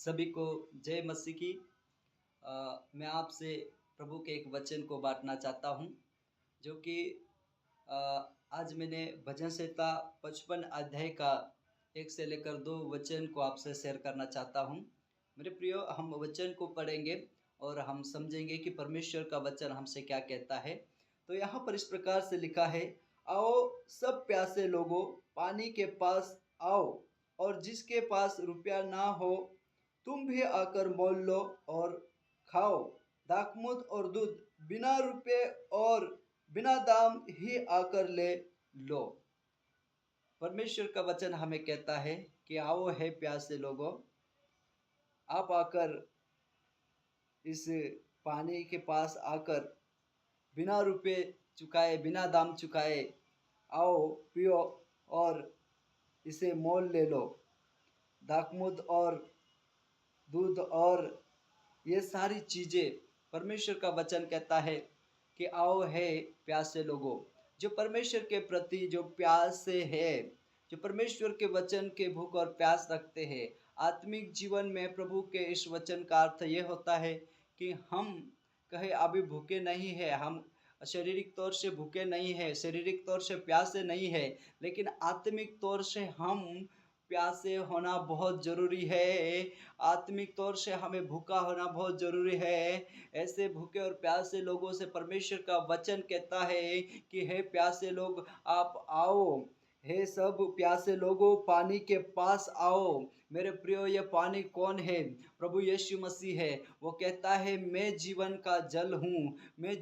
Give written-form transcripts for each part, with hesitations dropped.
सभी को जय मसीह की। मैं आपसे प्रभु के एक वचन को बाँटना चाहता हूँ, जो कि अ, आज मैंने भजन संहिता 55 अध्याय का 1 से लेकर 2 वचन को आपसे शेयर करना चाहता हूँ। मेरे प्रियो, हम वचन को पढ़ेंगे और हम समझेंगे कि परमेश्वर का वचन हमसे क्या कहता है। तो यहाँ पर इस प्रकार से लिखा है, आओ सब प्यासे लोगों, पानी के पास आओ, और जिसके पास रुपया ना हो, तुम भी आकर मोल लो और खाओ। दाखमधु और दूध बिना रुपये और बिना दाम ही आकर ले लो। परमेश्वर का वचन हमें कहता है कि आओ है प्यासे लोगों, आप आकर इस पानी के पास आकर बिना रुपये चुकाए, बिना दाम चुकाए आओ, पियो और इसे मोल ले लो। दाखमधु और दूध और ये सारी चीज़ें, परमेश्वर का वचन कहता है कि आओ है प्यासे लोगों। जो परमेश्वर के प्रति जो प्यासे है, जो परमेश्वर के वचन के भूख और प्यास रखते हैं, आत्मिक जीवन में प्रभु के इस वचन का अर्थ ये होता है कि हम कहे अभी भूखे नहीं है, हम शारीरिक तौर से भूखे नहीं है, शारीरिक तौर से प्यासे नहीं है, लेकिन आत्मिक तौर से हम प्यासे होना बहुत ज़रूरी है। आत्मिक तौर से हमें भूखा होना बहुत ज़रूरी है। ऐसे भूखे और प्यासे लोगों से परमेश्वर का वचन कहता है कि हे प्यासे लोग, आप आओ। हे सब प्यासे लोगों, पानी के पास आओ। मेरे प्रियो, ये पानी कौन है? प्रभु यीशु मसीह है। वो कहता है, मैं जीवन का जल हूँ, मैं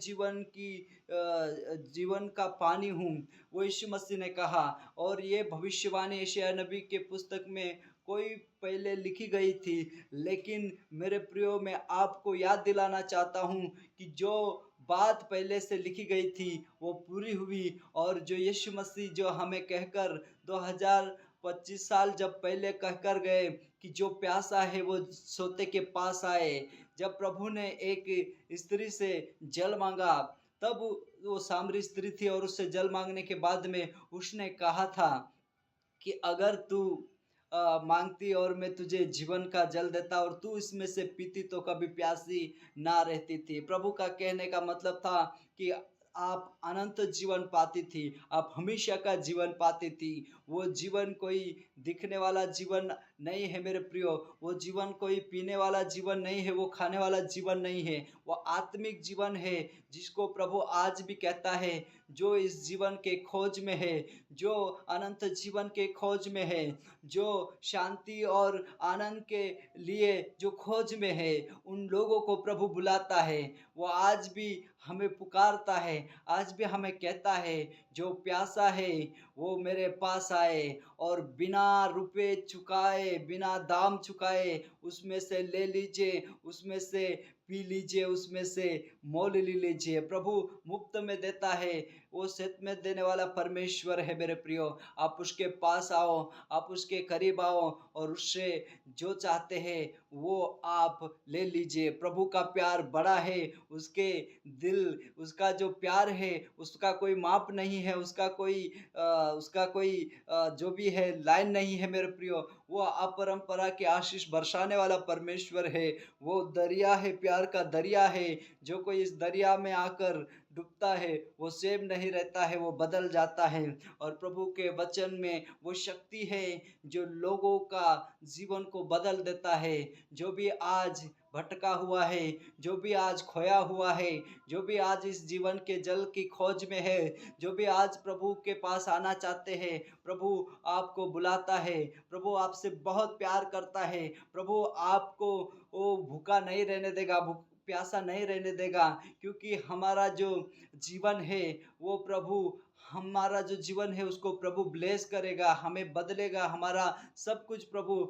जीवन का पानी हूँ। वो यीशु मसीह ने कहा, और ये भविष्यवाणी यशायाह नबी के पुस्तक में कोई पहले लिखी गई थी, लेकिन मेरे प्रियो, मैं आपको याद दिलाना चाहता हूँ कि जो बात पहले से लिखी गई थी वो पूरी हुई, और जो यीशु मसीह जो हमें कहकर 2025 साल जब पहले कहकर गए कि जो प्यासा है वो सोते के पास आए। जब प्रभु ने एक स्त्री से जल मांगा, तब वो सामरी स्त्री थी और उससे जल मांगने के बाद में उसने कहा था कि अगर तू मांगती और मैं तुझे जीवन का जल देता और तू इसमें से पीती तो कभी प्यासी ना रहती थी। प्रभु का कहने का मतलब था कि आप अनंत जीवन पाती थी, आप हमेशा का जीवन पाती थी। वो जीवन कोई दिखने वाला जीवन नहीं है मेरे प्रियो, वो जीवन कोई पीने वाला जीवन नहीं है, वो खाने वाला जीवन नहीं है, वो आत्मिक जीवन है, जिसको प्रभु आज भी कहता है, जो इस जीवन के खोज में है, जो अनंत जीवन के खोज में है, जो शांति और आनंद के लिए जो खोज में है, उन लोगों को प्रभु बुलाता है। वो आज भी हमें पुकारता है, आज भी हमें कहता है, जो प्यासा है वो मेरे पास आए और बिना रुपए चुकाए, बिना दाम चुकाए उसमें से ले लीजिए, उसमें से पी लीजिए, उसमें से मोल ले लीजिए। प्रभु मुफ्त में देता है, वो सेत में देने वाला परमेश्वर है मेरे प्रियो। आप उसके पास आओ, आप उसके करीब आओ और उससे जो चाहते हैं वो आप ले लीजिए। प्रभु का प्यार बड़ा है, उसके उसका जो प्यार है उसका कोई माप नहीं है, उसका कोई जो भी है लाइन नहीं है मेरे प्रियो। वो अपरंपरा की आशीष बरसाने वाला परमेश्वर है। वो दरिया है, प्यार का दरिया है। जो कोई इस दरिया में आकर डूबता है वो सेम नहीं रहता है, वो बदल जाता है। और प्रभु के वचन में वो शक्ति है जो लोगों का जीवन को बदल देता है। जो भी आज भटका हुआ है, जो भी आज खोया हुआ है, जो भी आज इस जीवन के जल की खोज में है, जो भी आज प्रभु के पास आना चाहते हैं, प्रभु आपको बुलाता है। प्रभु आपसे बहुत प्यार करता है। प्रभु आपको वो भूखा नहीं रहने देगा, प्यासा नहीं रहने देगा, क्योंकि हमारा जो जीवन है उसको प्रभु ब्लेस करेगा, हमें बदलेगा, हमारा सब कुछ प्रभु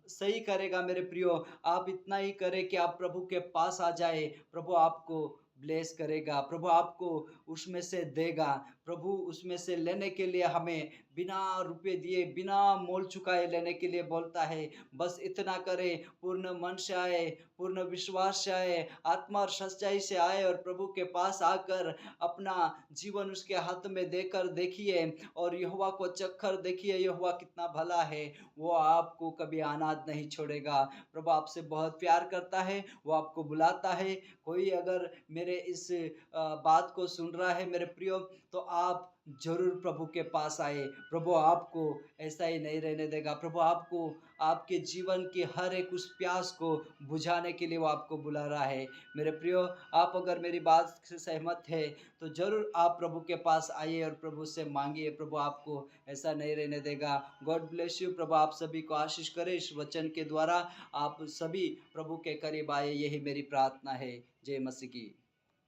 सही करेगा मेरे प्रियो। आप इतना ही करें कि आप प्रभु के पास आ जाए, प्रभु आपको ब्लेस करेगा, प्रभु आपको उसमें से देगा। प्रभु उसमें से लेने के लिए हमें बिना रुपए दिए, बिना मोल चुकाए लेने के लिए बोलता है। बस इतना करें, पूर्ण मन से आए, पूर्ण विश्वास से आए, आत्मा और सच्चाई से आए और प्रभु के पास आकर अपना जीवन उसके हाथ में देकर देखिए और यहोवा को चखकर देखिए, यहोवा कितना भला है। वो आपको कभी अनाथ नहीं छोड़ेगा। प्रभु आपसे बहुत प्यार करता है, वो आपको बुलाता है। कोई अगर मेरे इस बात को सुन रहा है मेरे प्रियो, तो आप ज़रूर प्रभु के पास आए। प्रभु आपको ऐसा ही नहीं रहने देगा। प्रभु आपको आपके जीवन की हर एक उस प्यास को बुझाने के लिए वो आपको बुला रहा है। मेरे प्रियो, आप अगर मेरी बात से सहमत हैं, तो ज़रूर आप प्रभु के पास आइए और प्रभु से माँगिए। प्रभु आपको ऐसा नहीं रहने देगा। God bless you. प्रभु आप सभी को आशीष करे इस वचन के द्वारा। आप सभी प्रभु के करीब आए, यही मेरी प्रार्थना है। जय मसीह की।